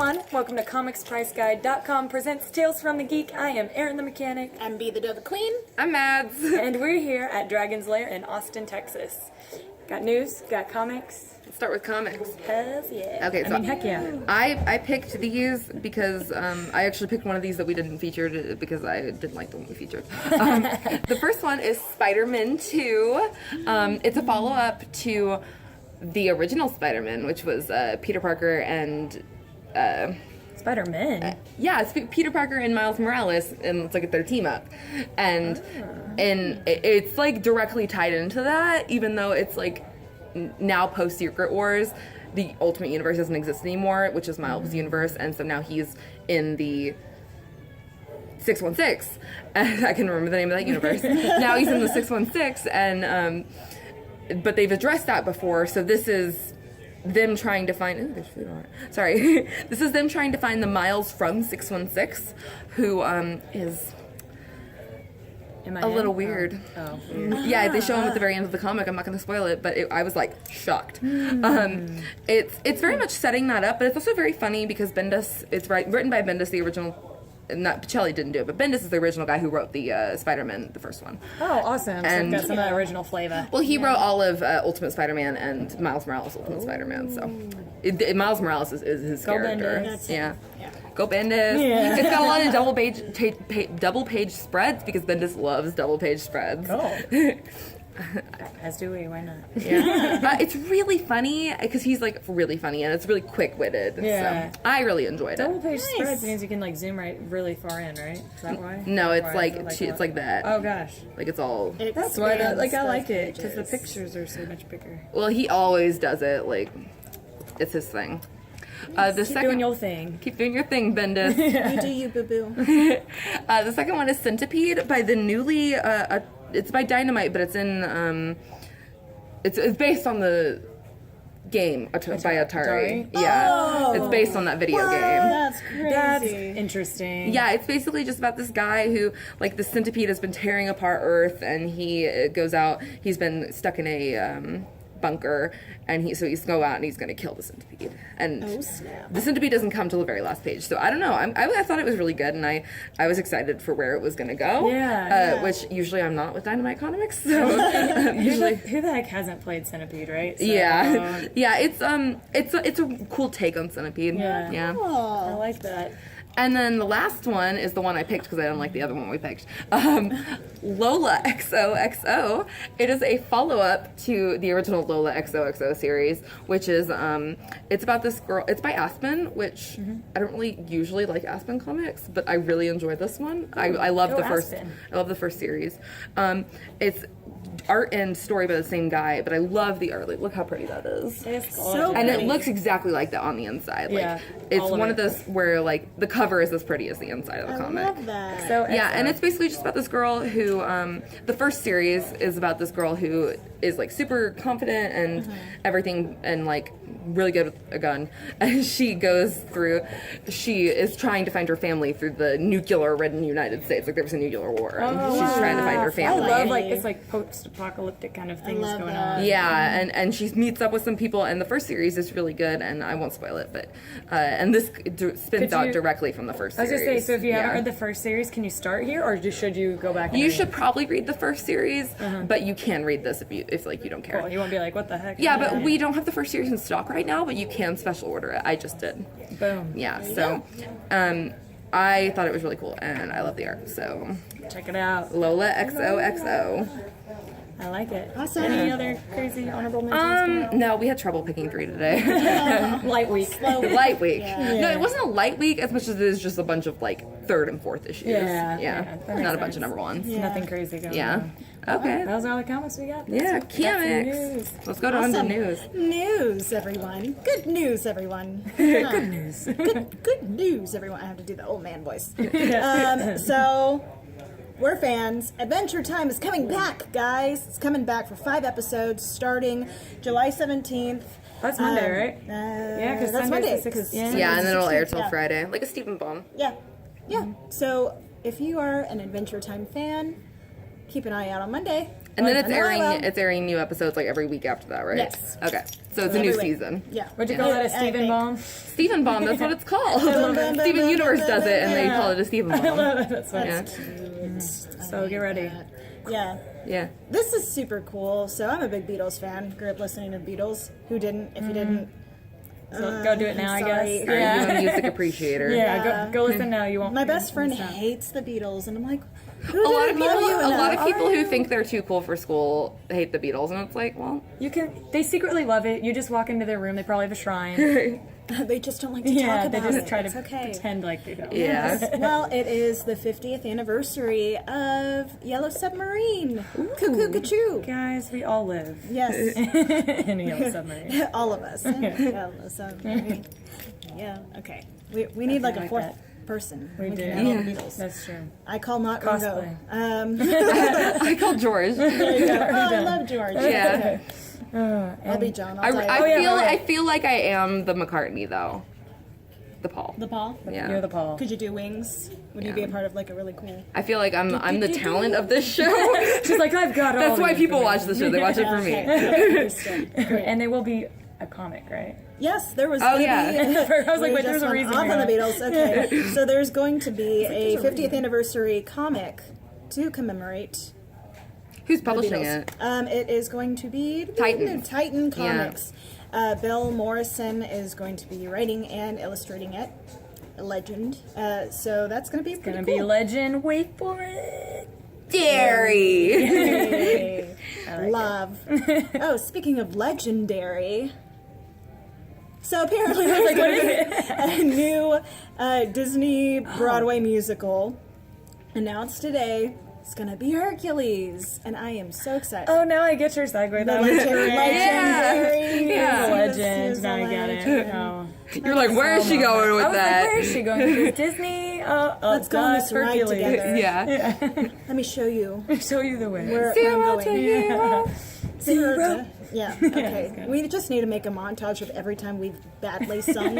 everyone. Welcome to ComicsPriceGuide.com presents Tales from the Geek. I am Erin the Mechanic. I'm B the Dove Queen. I'm Mads. And we're here at Dragon's Lair in Austin, Texas. Got news, got comics. Let's start with comics. Hells yeah. Okay, so heck yeah. I picked these because I actually picked one of these that we didn't feature because I didn't like the one we featured. The first one is Spider-Man 2. It's a follow-up to the original Spider-Man, which was Peter Parker and... Spider-Man? Yeah, it's Peter Parker and Miles Morales, and it's like their team up. And it's like directly tied into that, even though it's like now post-Secret Wars, the Ultimate Universe doesn't exist anymore, which is Miles' universe, and so now he's in the 616, and I can remember the name of that universe. Now he's in the 616, and but they've addressed that before, so this is them trying to find... Ooh, there's food on it. Sorry. This is them trying to find the Miles from 616, who is a little weird. Oh. Yeah, they show him at the very end of the comic. I'm not going to spoil it, but I was like shocked. It's very much setting that up, but it's also very funny because Bendis, it's written by Bendis, the original... Not Pichelli didn't do it, but Bendis is the original guy who wrote the Spider-Man, the first one. Oh, awesome. And so got some of that original flavor. Well, he wrote all of Ultimate Spider-Man and Miles Morales Ultimate Spider-Man, so Miles Morales is his character. Bendis. Yeah. Go Bendis. Yeah. It's got a lot of double page spreads because Bendis loves double page spreads. Cool. As do we, why not? Yeah. It's really funny because he's like really funny and it's really quick-witted. Yeah. So I really enjoyed it. Double page spreads means you can like zoom really far in, right? Is that why? No, it's Or like is it's like that. Oh gosh. Like it's all... That's why I like it, because the pictures are so much bigger. Well, he always does it. Like, it's his thing. Keep doing your thing. Keep doing your thing, Bendis. You do you, boo-boo. The second one is Centipede by the newly... it's by Dynamite, but it's in... It's based on the game by Atari. Yeah. Oh. It's based on that video game. That's crazy. That's interesting. Yeah, it's basically just about this guy who, like, the centipede has been tearing apart Earth, and he goes out, he's been stuck in a bunker, and he's go out and he's gonna kill the centipede. And Oh, snap. the centipede doesn't come till the very last page, so I don't know. I thought it was really good, and I was excited for where it was gonna go. Yeah. Which usually I'm not with Dynamite Comics, so usually. Who the heck hasn't played Centipede, right? So, Yeah, yeah. It's a cool take on Centipede. Yeah. Yeah. I like that. And then the last one is the one I picked because I didn't like the other one we picked. Lola XOXO. It is a follow-up to the original Lola XOXO series, which is, it's about this girl. It's by Aspen, which I don't really usually like Aspen comics, but I really enjoyed this one. I love the first. Aspen. I love the first series. It's art and story by the same guy, but I love the art. Like, look how pretty that is. It's So And it pretty. looks exactly like that on the inside. Like, Yeah, it's all of one it. of those where, like, the cover is as pretty as the inside of the I comic. love that. So Yeah, and it's basically just about this girl who, the first series is about this girl who is, like, super confident and everything, and, like, really good with a gun. And she is trying to find her family through the nuclear-ridden United States. Like, there was a nuclear war, and she's trying to find her I family. love it's like post-apocalyptic kind of things love going that. on. Yeah, and she meets up with some people, and the first series is really good, and I won't spoil it, but and this spins out directly from the first I was series. gonna say, so if you haven't Yeah. read the first series, can you start here, or should you go back? And You read should it? probably read the first series, but you can read this if you don't care. Well, you won't be like, what the heck? Yeah, but we don't have the first series in stock right now, but you can special order it. I just did. Boom. Yeah, so I thought it was really cool, and I love the art. So Check it out. Lola XOXO. I like it. Awesome. Any other crazy honorable mentions? No, we had trouble picking 3 today. Light week. Light week. Yeah. No, it wasn't a light week as much as it is just a bunch of like 3rd and 4th issues. Yeah, that makes Not a bunch sense. of number 1s. Nothing crazy going Yeah. on. Okay. Those are all the comments we got. Yeah, That's some comics. news. Let's go on to Awesome. news. News, everyone. Good news, everyone. Good news. Good news, everyone. I have to do the old man voice. So, we're fans. Adventure Time is coming back, guys. It's coming back for 5 episodes starting July 17th. That's Monday, right? Yeah, because that's Sunday's Monday. the 'cause 16th. Yeah, and then it'll air 16th, till yeah. Friday, like a Stephen Bomb. Yeah. So, if you are an Adventure Time fan, keep an eye out on Monday. And then it's I know I will. airing new episodes like every week after that, right? Yes. Okay. So it's a new Every week. season. Yeah. Would you call that a I Steven think- bomb? Steven Bomb, that's what it's called. love it. Steven Universe does it, and they Yeah. call it a Steven Bomb. That's funny. Yeah. Cute. So get ready. Yeah. Yeah. This is super cool. So I'm a big Beatles fan. Grew up listening to Beatles. Who didn't? If you didn't, So go do it now, I sorry. guess. Are Yeah. you a music appreciator? Yeah, go listen now. You won't. my best friend Stop. hates the Beatles, and I'm like, who A lot of didn't people, love you a lot of enough? people who think they're too cool for school hate the Beatles, and it's like, well, You can. They secretly love it. You just walk into their room. They probably have a shrine. They just don't like to Yeah, talk they about just it. try to It's okay. pretend like they don't. yeah. Well, it is the 50th anniversary of Yellow Submarine. Cuckoo, cuckoo. Guys, we all live Yes, in a yellow submarine. all of us. Yellow Submarine. Yeah. Okay. We need like a like fourth that. person. We do. can have all the Yeah. Beatles. That's true. I call not Cosplay. Ringo. I call George. Oh, I love George. Yeah. I'll be John. I, I'll tell you. I yeah, feel right. I feel like I am the McCartney though. The Paul. The Paul. Yeah. You're the Paul. Could you do wings? Would you be a part of like a really cool? I feel like I'm the talent of this show. She's like, I've got all. That's why the people watch the show. They watch it for me. Okay. Understood. Great. And they will be a comic, right? Yes, there was. Oh, gonna yeah. Be, I was like, we wait, there's just a went reason. off we on the are. Beatles. Okay, so there's going to be a 50th anniversary comic to commemorate. Who's the publishing Beatles. it? It is going to be Titan. Titan Comics. Bill Morrison is going to be writing and illustrating it. A legend. So that's going to be pretty Gonna cool. be legend. Wait for it. Dairy. Hey, love. Oh, speaking of legendary. So apparently there's a new Disney Broadway musical announced today. It's gonna be Hercules, and I am so excited. Oh, now I get your segue. the That was great. legendary. Yeah. The This legend. is Now I a get it. legend. Oh. You're like, where is she going with I was that? like, where is she going? Is Disney? Let's go on this ride Hercules. together. Yeah. Let me show you Show you the way. where I'm Zero going. to hero. Zero to- yeah. Okay. We just need to make a montage of every time we've badly sung.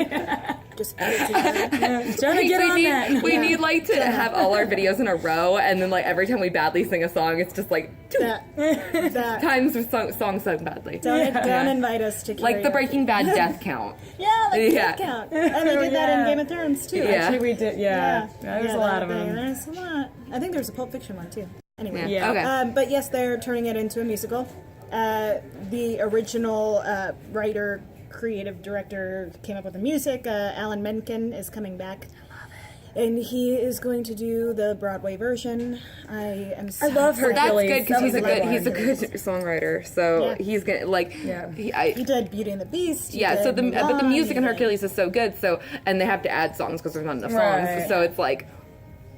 Just put it together. Trying to get on that. We need like to have all our videos in a row, and then like every time we badly sing a song, it's just like two That. times with songs sung badly. Don't invite us to Like the karaoke. Breaking Bad death count. Yeah, like Yeah. death count. And they did that in Game of Thrones too. Yeah. Actually, we did. Yeah. There's a lot of them. There's a lot. I think there's a Pulp Fiction one too. Anyway. Yeah. Okay. But yes, they're turning it into a musical. The original writer, creative director came up with the music. Alan Menken is coming back. And he is going to do the Broadway version. I am so I love That's Hercules. good because That was he's a good good songwriter. So Yeah. he's gonna like. Yeah. He did Beauty and the Beast. he Yeah, so did but the Mulan, music in he did- Hercules is so good. So and they have to add songs because there's not enough songs. Right. So it's like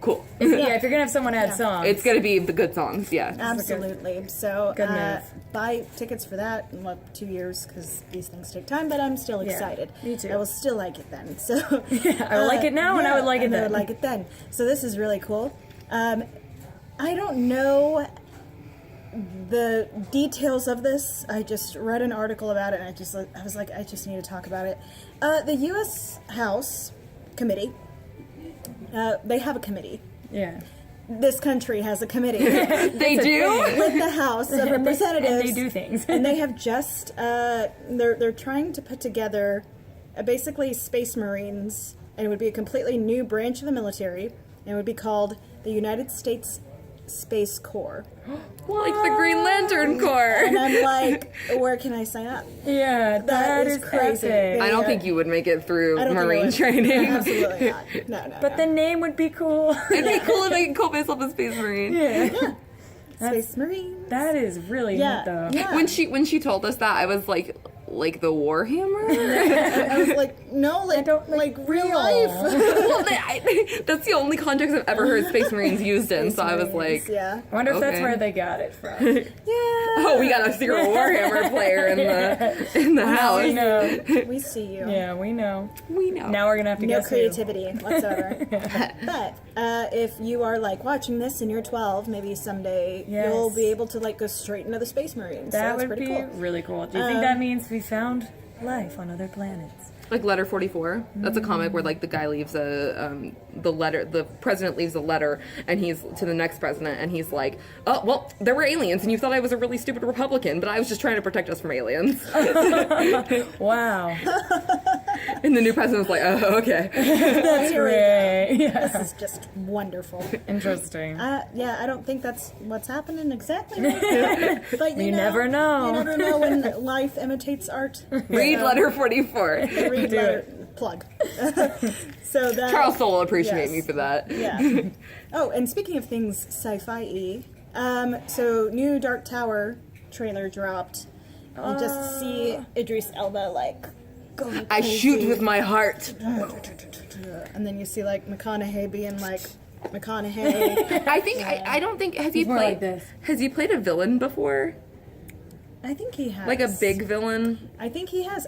cool. Yeah, if you're gonna have someone add songs, It's gonna be the good songs. Yeah. Absolutely. So Good move. buy tickets for that in 2 years because these things take time. But I'm still excited. me too. I will still like it then. So I would like it now, and I would like it and I then. would like it then. So this is really cool. I don't know the details of this. I just read an article about it, and I was like, I just need to talk about it. The U.S. House Committee. They have a committee. Yeah. This country has a committee. They do. With the House of Representatives, And they do things. and they have just they're trying to put together basically Space Marines, and it would be a completely new branch of the military, and it would be called the United States Space Corps. Like the Green Lantern Corps. And I'm like, where can I sign up? Yeah, That is crazy. epic. I don't think you would make it through I don't think I Marine would. training. Absolutely not. No. But the name would be cool. It'd be cool if they could call myself a Space Marine. Yeah. Space Marines. That is really Yeah, neat, though. yeah. When she told us that, I was like the Warhammer. I was like, no, like don't like real real. life. Well, that's the only context I've ever heard Space Marines used in. So I was like, Yeah. I wonder if that's Okay. where they got it from. Yeah. oh, we got a secret Warhammer player in the house. We know. We see you. Yeah, we know. We know. Now we're gonna have to No guess who. creativity whatsoever. But if you are like watching this and you're 12, maybe someday Yes. you'll be able to like go straight into the Space Marines. So That that's would pretty be cool. really cool. Do you think that means we found life on other planets? Like Letter 44. That's a comic where like the guy leaves the president leaves a letter, and he's to the next president, and he's like, oh well, there were aliens, and you thought I was a really stupid Republican, but I was just trying to protect us from aliens. Wow. And the new president's like, oh, okay. That's great. Yeah. This is just wonderful. Interesting. Yeah, I don't think that's what's happening exactly right now. But You never know. You never know when life imitates art. Read Letter 44. Read letter, plug. So that Charles Soule will appreciate yes. me for that. Yeah. Oh, and speaking of things sci-fi-y, so new Dark Tower trailer dropped. You just see Idris Elba like going I crazy. shoot with my heart. And then you see like McConaughey being like McConaughey. I don't think has he more played like this. Has he played a villain before? I think he has. Like a big villain? I think he has.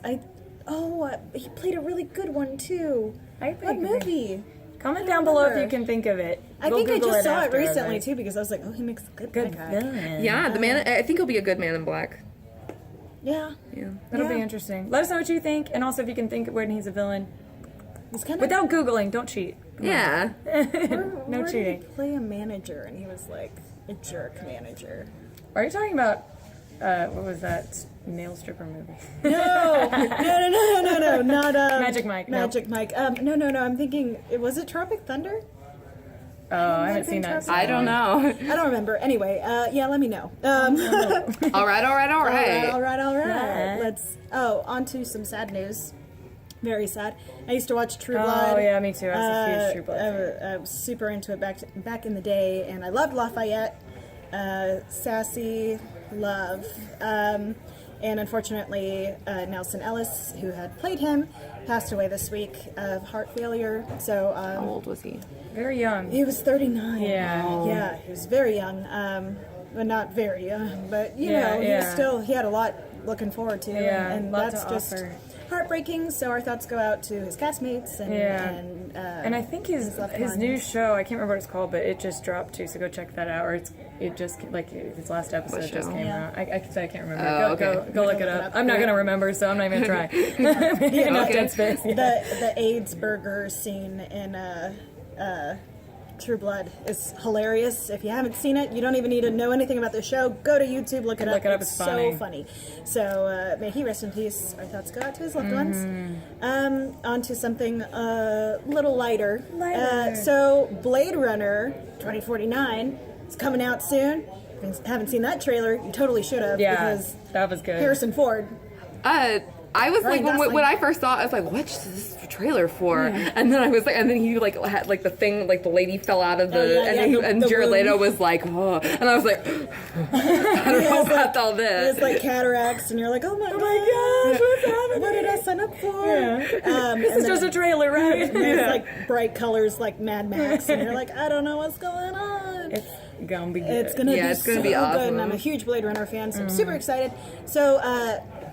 He played a really good one too. I What movie? Comment down below if you can think of it. I We'll think I Google just saw it after, recently but- too because I was like, oh, he makes a good Good guy. villain. Yeah, the man. I think he'll be a good Man in Black. Yeah. Yeah. That'll be Yeah. interesting. Let us know what you think, and also if you can think when he's a villain. He's kind of Without Googling, don't cheat. Yeah. No cheating. Did he play a manager and he was like a jerk manager. Are you talking about, what was that male stripper movie? No, not Magic Mike, no. Magic Mike. No. I'm thinking, was it Tropic Thunder? Oh, I Might haven't have seen been that. Tropic I don't know. I don't remember. Anyway, yeah, let me know. All right. All right. Right. Let's. On to some sad news. Very sad. I used to watch True Blood. Oh, yeah, me too. I was a huge True Blood fan. I was super into it back in the day, and I loved Lafayette. Sassy, love. And unfortunately, Nelson Ellis, who had played him, passed away this week of heart failure. So How old was he? Very young. he was 39. Yeah. Yeah, he was very young. But not very young. But you Yeah, know, yeah. he had a lot looking forward to. Yeah, and lot that's to just offer. heartbreaking. So our thoughts go out to his castmates and And I think his loved new ones. show, I can't remember what it's called, but it just dropped too, so go check that out. Or it just, like, his last episode What just show? came Yeah. out. I said I can't remember. Oh, Go okay. look it up. I'm not going to remember, so I'm not even going to try. Enough Okay. dead space. Yeah. The AIDS burger scene in True Blood is hilarious. If you haven't seen it, you don't even need to know anything about the show. Go to YouTube, look it up. It's funny. So funny. So may he rest in peace. Our thoughts go out to his loved ones. On to something a little lighter. So Blade Runner 2049 is coming out soon. If you haven't seen that trailer, you totally should have. Yeah, Because that was good. Harrison Ford. I was like, Ryan when Gosling. I first saw it, I was like, what's this trailer for? And then I was like, and then he like had like the thing, like the lady fell out of the, and Jared wound. Leto was like, oh, and I was like, I don't know about all this. It's like cataracts, and you're like, oh my gosh, what's happening? What did I sign up for? This is just a trailer, right? It's like bright colors like Mad Max, and you're like, I don't know what's going on. It's gonna be good. It's gonna Yeah, be it's gonna so be good, awesome. and I'm a huge Blade Runner fan, so I'm super excited. So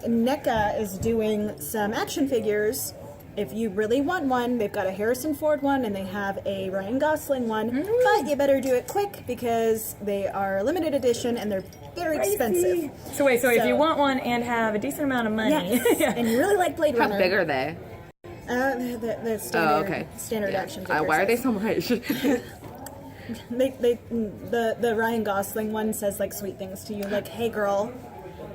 NECA is doing some action figures. If you really want one, they've got a Harrison Ford one and they have a Ryan Gosling one, but you better do it quick because they are limited edition and they're very expensive. So wait, so if So- you want one and have a decent amount of money, Yes, and you really like Blade How Runner. big are they? The standard, Okay. standard Yeah. action figure Why are they size. so much? The Ryan Gosling one says like sweet things to you, like "Hey girl,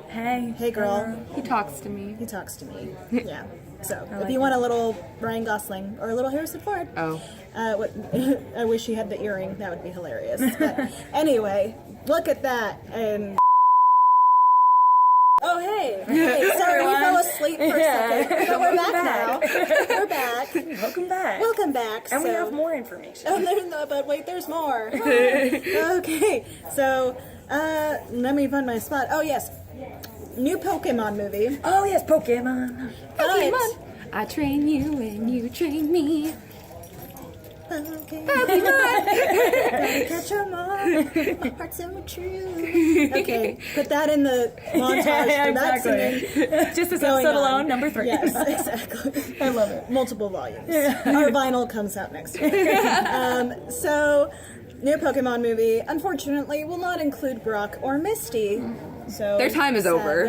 hey girl." He talks to me. He talks to me. Yeah. So if you want a little Ryan Gosling or a little Harrison Ford, Oh. I wish he had the earring. That would be hilarious. But anyway, look at that and. Oh hey, sorry, we fell asleep for a second, but we're back now. We're back. Welcome back. Welcome back. And we So- have more information. Oh, no, but wait, there's more. Okay, so let me find my spot. Oh yes, new Pokemon movie. Oh yes, Pokemon. Pokemon. I train you and you train me. Pokemon. Gotta catch 'em all. My heart's so true. Okay, put that in the montage for that singing. Just this Going episode on. alone, number 3. Yes, exactly. I love it. Multiple volumes. Our vinyl comes out next week. So, new Pokemon movie, unfortunately, will not include Brock or Misty. So Their time is sad. over.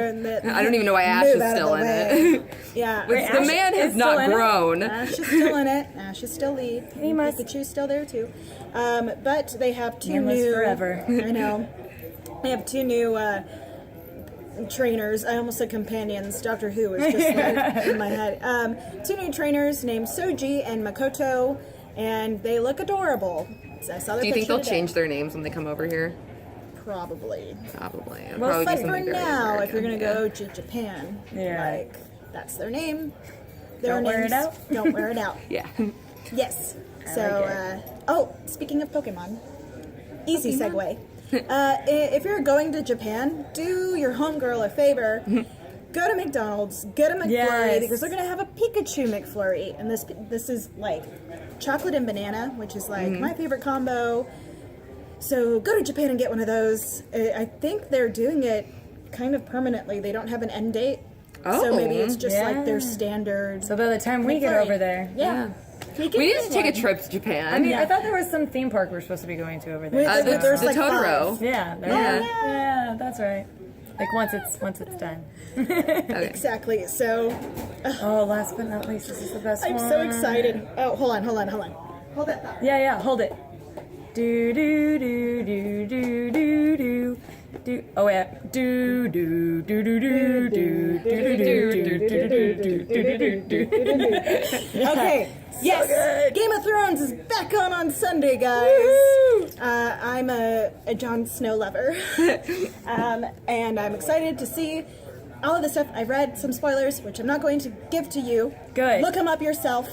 I don't even know why Ash Move is out of still the in way. it. Yeah. Which the man has not grown. Ash is still in it. Ash is still lead. He must. Pikachu's still there too. But they have two Nameless new. forever. I know. They have two new trainers. I almost said companions. Doctor Who is just like in my head. Two new trainers named Soji and Makoto, and they look adorable. So I saw their Do you think picture they'll today. change their names when they come over here? Probably. Probably. It'll Well, probably be But for something very now, if you're American. gonna go to Japan, Yeah. like that's their name. Don't wear it out. Don't wear it out. Yeah. Yes. I So, like speaking of Pokemon, easy segue. If you're going to Japan, do your homegirl a favor. Go to McDonald's, get a McFlurry, Yes. because they're gonna have a Pikachu McFlurry, and this is like chocolate and banana, which is like my favorite combo. So go to Japan and get one of those. I think they're doing it kind of permanently. They don't have an end date, so maybe it's just like their Yeah. standard. So by the time we get McFlurry. over there. Yeah. We need to take a trip to Japan. I mean, I thought there was some theme park we're supposed to be going to over there. There's the like Totoro. Yeah, yeah, that's right. Like once it's done. Okay. Exactly. So Oh, last but not least, this is the best I'm one. so excited. Oh, hold on. Hold that thought. Yeah, hold it. Do do do do do do do do. Oh yeah. Do do do do do do do do do do do do do. Okay. Yes. Game of Thrones is back on Sunday, guys. I'm a Jon Snow lover, and I'm excited to see all of the stuff. I've read some spoilers, which I'm not going to give to you. Good. Look them up yourself.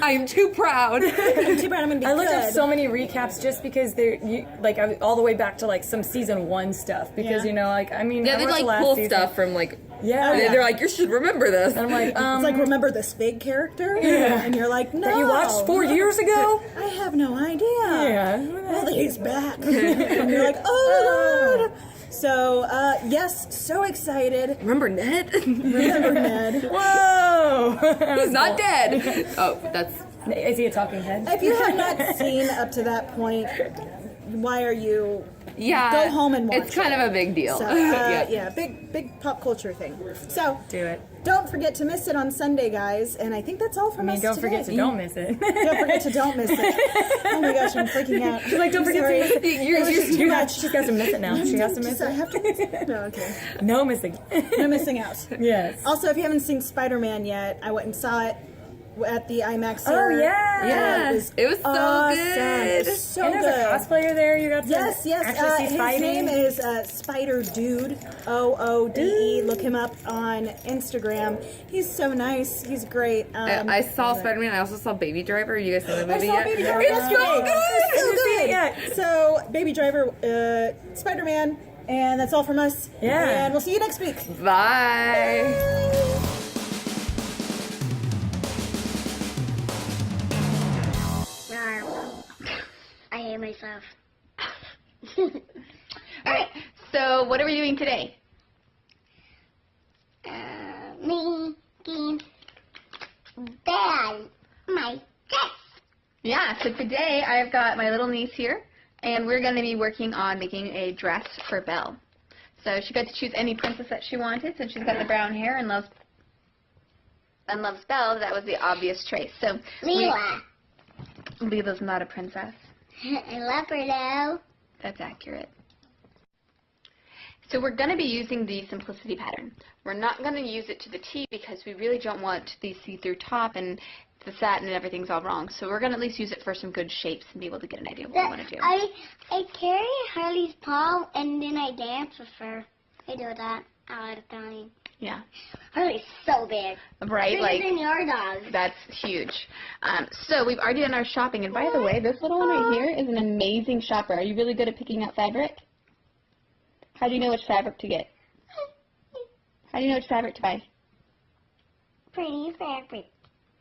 I am too proud. I'm too proud. I'm gonna be I looked good. up so many recaps just because all the way back to like some season 1 stuff because Yeah. I mean Yeah, I they watched like the last pull season. stuff from like. Yeah. They're like, you should remember this. And I'm like, It's like, remember this fake character? Yeah. And you're like, no. that you watched 4 years ago? I have no idea. Yeah. Well, he's back. And you're like, oh, Lord. So, yes, so excited. Remember Ned? Remember Ned. Whoa! He's not dead. Oh, that's. Is he a talking head? If you have not seen up to that point, why are you... Yeah. Go home and watch It's kind it. of a big deal. So, big pop culture thing. So, Do it. don't forget to miss it on Sunday, guys. And I think that's all from I mean, us don't today. forget to don't miss it. Don't forget to don't miss it. Oh my gosh, I'm freaking out. She's like, don't forget Sorry. to miss it. You're She's got to miss it now. She has to miss I it. have to. No, okay. No missing. No missing out. Yes. Also, if you haven't seen Spider-Man yet, I went and saw it at the IMAX Oh, here. yeah. Yeah. It was so awesome. good. It's so And there's good. a cosplayer there. You got to Yes. actually see His Spidey. name is Spider Dude, OODE. Look him up on Instagram. He's so nice. He's great. I saw Spider-Man. I also saw Baby Driver. You guys seen the I movie saw yet? Baby Driver It's yesterday. so good. It's so see it good. yet. So, Baby Driver, Spider-Man, and that's all from us. Yeah. And we'll see you next week. Bye. I hate myself. Alright, so what are we doing today? Making bad my dress. Yeah, so today I've got my little niece here, and we're going to be working on making a dress for Belle. So she got to choose any princess that she wanted, since she's got the brown hair and loves Belle. That was the obvious choice. So Leela. Leela's not a princess. I love her though. That's accurate. So we're going to be using the simplicity pattern. We're not going to use it to the T because we really don't want the see-through top and the satin and everything's all wrong. So we're going to at least use it for some good shapes and be able to get an idea of what we want to do. I carry Harley's palm and then I dance with her. I do that all the time. Yeah. Harley's so big. Right? Bigger Like, than your dog. that's huge. So we've already done our shopping. And by the way, this little one right here is an amazing shopper. Are you really good at picking out fabric? How do you know which fabric to get? How do you know which fabric to buy? Pretty fabric.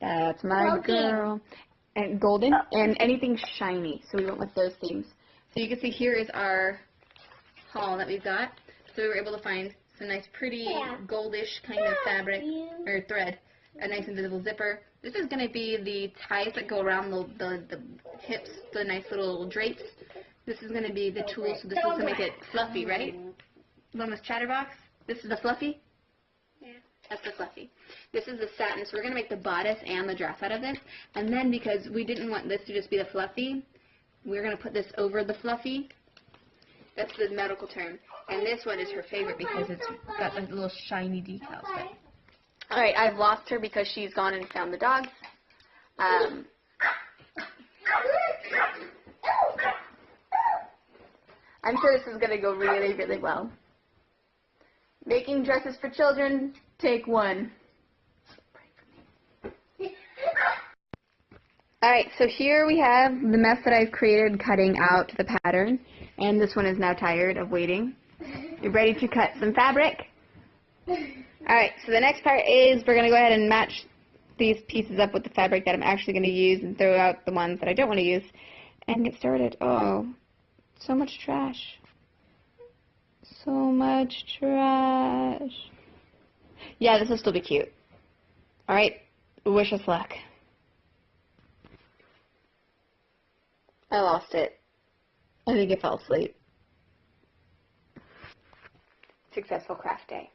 That's my Okay. girl. And golden and anything shiny. So we went with those themes. So you can see here is our haul that we've got. So we were able to find some nice pretty Yeah. goldish kind of fabric or thread. A nice invisible zipper. This is going to be the ties that go around the hips, the nice little drapes. This is going to be the tool, so this is going to make it fluffy, right? Almost chatterbox. This is the fluffy? Yeah. That's the fluffy. This is the satin, so we're going to make the bodice and the dress out of this. And then because we didn't want this to just be the fluffy, we're going to put this over the fluffy. That's the medical term. And this one is her favorite because it's got like little shiny decals. Alright, I've lost her because she's gone and found the dogs. I'm sure this is going to go really, really well. Making dresses for children, take one. Alright, so here we have the mess that I've created cutting out the pattern. And this one is now tired of waiting. You're ready to cut some fabric? Alright, so the next part is we're going to go ahead and match these pieces up with the fabric that I'm actually going to use and throw out the ones that I don't want to use and get started. Oh, so much trash. So much trash. Yeah, this will still be cute. Alright, wish us luck. I lost it. I think it fell asleep. Successful craft day.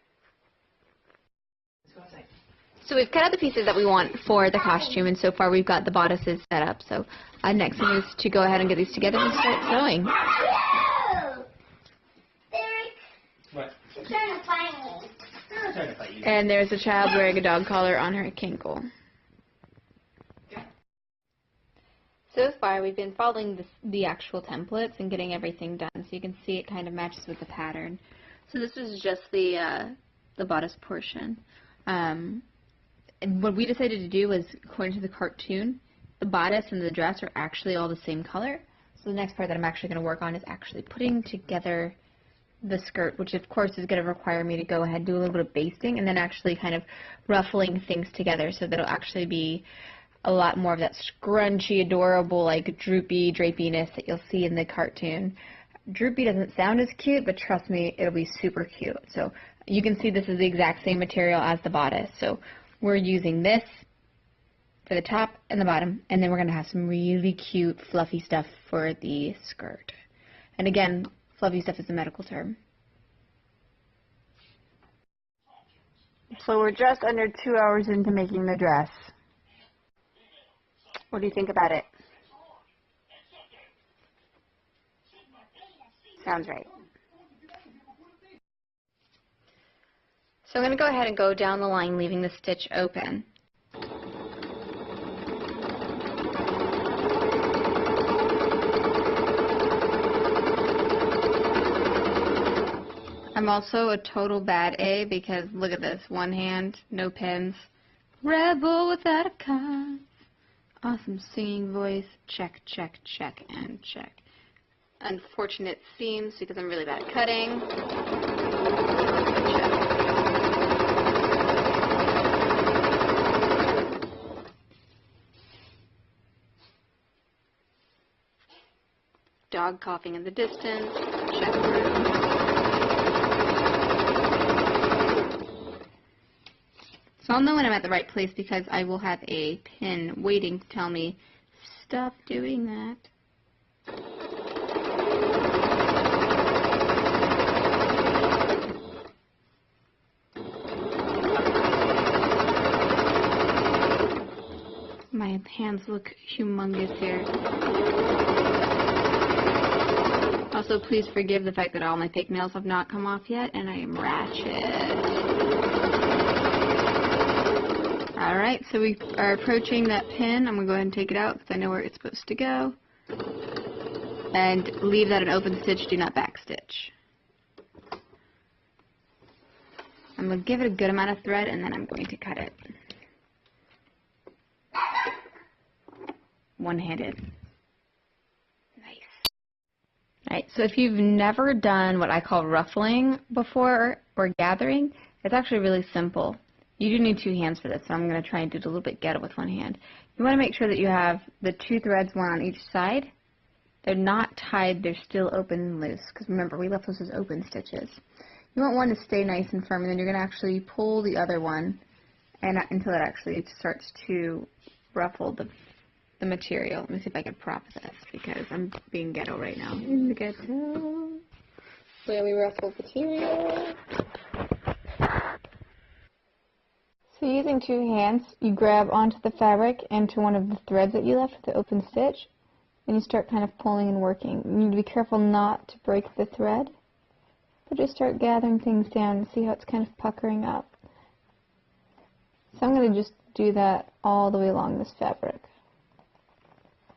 So we've cut out the pieces that we want for the costume, and so far we've got the bodices set up. So next thing is to go ahead and get these together and start sewing. What? She's trying to find me. I'm trying to fight you. And there's a child wearing a dog collar on her kinkle. So far we've been following the actual templates and getting everything done, so you can see it kind of matches with the pattern. So this is just the bodice portion. And what we decided to do was, according to the cartoon, the bodice and the dress are actually all the same color. So the next part that I'm actually going to work on is actually putting together the skirt, which of course is going to require me to go ahead and do a little bit of basting and then actually kind of ruffling things together so that it'll actually be a lot more of that scrunchy, adorable, like droopy drapiness that you'll see in the cartoon. Droopy doesn't sound as cute, but trust me, it'll be super cute. So you can see this is the exact same material as the bodice. So we're using this for the top and the bottom, and then we're going to have some really cute, fluffy stuff for the skirt. And again, fluffy stuff is a medical term. So we're just under 2 hours into making the dress. What do you think about it? Sounds right. So I'm going to go ahead and go down the line, leaving the stitch open. I'm also a total bad A because look at this. One hand, no pins. Rebel without a cause. Awesome singing voice. Check, check, check, and check. Unfortunate seams because I'm really bad at cutting. Check. Dog coughing in the distance. Check. So I'll know when I'm at the right place because I will have a pin waiting to tell me, stop doing that. My hands look humongous here. Also, please forgive the fact that all my fake nails have not come off yet, and I am ratchet. Alright, so we are approaching that pin. I'm going to go ahead and take it out because I know where it's supposed to go. And leave that an open stitch, do not backstitch. I'm going to give it a good amount of thread and then I'm going to cut it. One-handed. Nice. Alright, so if you've never done what I call ruffling before or gathering, it's actually really simple. You do need 2 hands for this, so I'm going to try and do it a little bit ghetto with 1 hand. You want to make sure that you have the 2 threads, one on each side. They're not tied, they're still open and loose, because remember, we left those as open stitches. You want one to stay nice and firm, and then you're going to actually pull the other one and until it actually starts to ruffle the material. Let me see if I can prop this because I'm being ghetto right now. In the ghetto. Slowly ruffle material. So using two hands, you grab onto the fabric and to one of the threads that you left with the open stitch, and you start kind of pulling and working. You need to be careful not to break the thread, but just start gathering things down and see how it's kind of puckering up. So I'm going to just do that all the way along this fabric.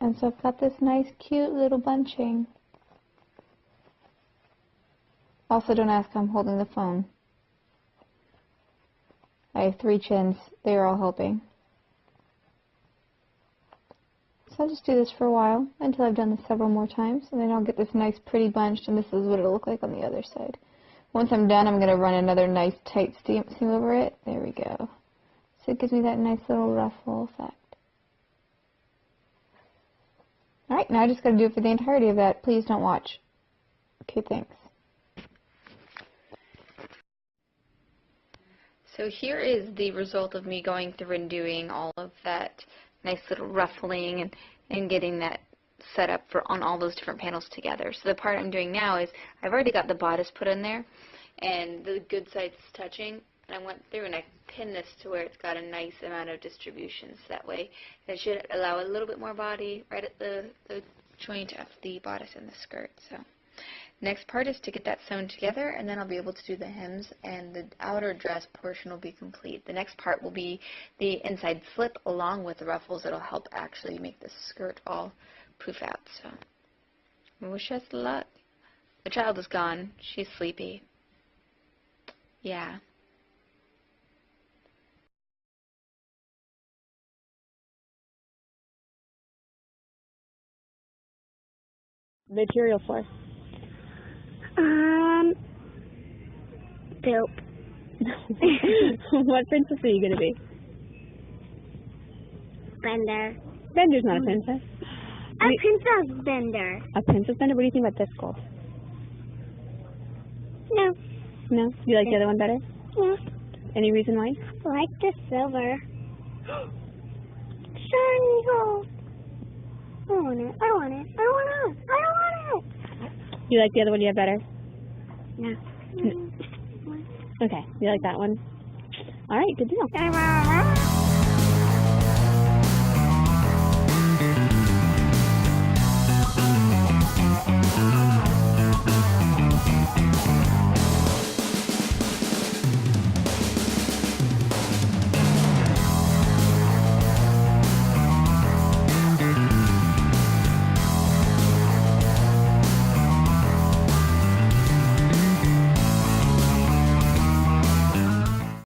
And so I've got this nice cute little bunching. Also, don't ask how I'm holding the phone. I have 3 chins. They are all helping. So I'll just do this for a while until I've done this several more times, and then I'll get this nice pretty bunch, and this is what it'll look like on the other side. Once I'm done, I'm going to run another nice tight seam over it. There we go. So it gives me that nice little ruffle effect. Alright, now I just got to do it for the entirety of that. Please don't watch. Okay, thanks. So here is the result of me going through and doing all of that nice little ruffling and getting that set up for on all those different panels together. So the part I'm doing now is I've already got the bodice put in there and the good side's touching, and I went through and I pinned this to where it's got a nice amount of distribution, so that way it should allow a little bit more body right at the joint of the bodice and the skirt. So next part is to get that sewn together, and then I'll be able to do the hems, and the outer dress portion will be complete. The next part will be the inside slip along with the ruffles. It'll help actually make the skirt all poof out. So I wish us luck. The child is gone. She's sleepy. Yeah. Material for. Dope. What princess are you going to be? Bender. Bender's not a princess. A princess Bender. A princess Bender? What do you think about this gold? No. No? You like the other one better? Yeah. Any reason why? I like the silver. Shiny gold. I want it. I want it. I want it. I want it. You like the other one you have better? No. Okay. You like that one? All right. Good deal.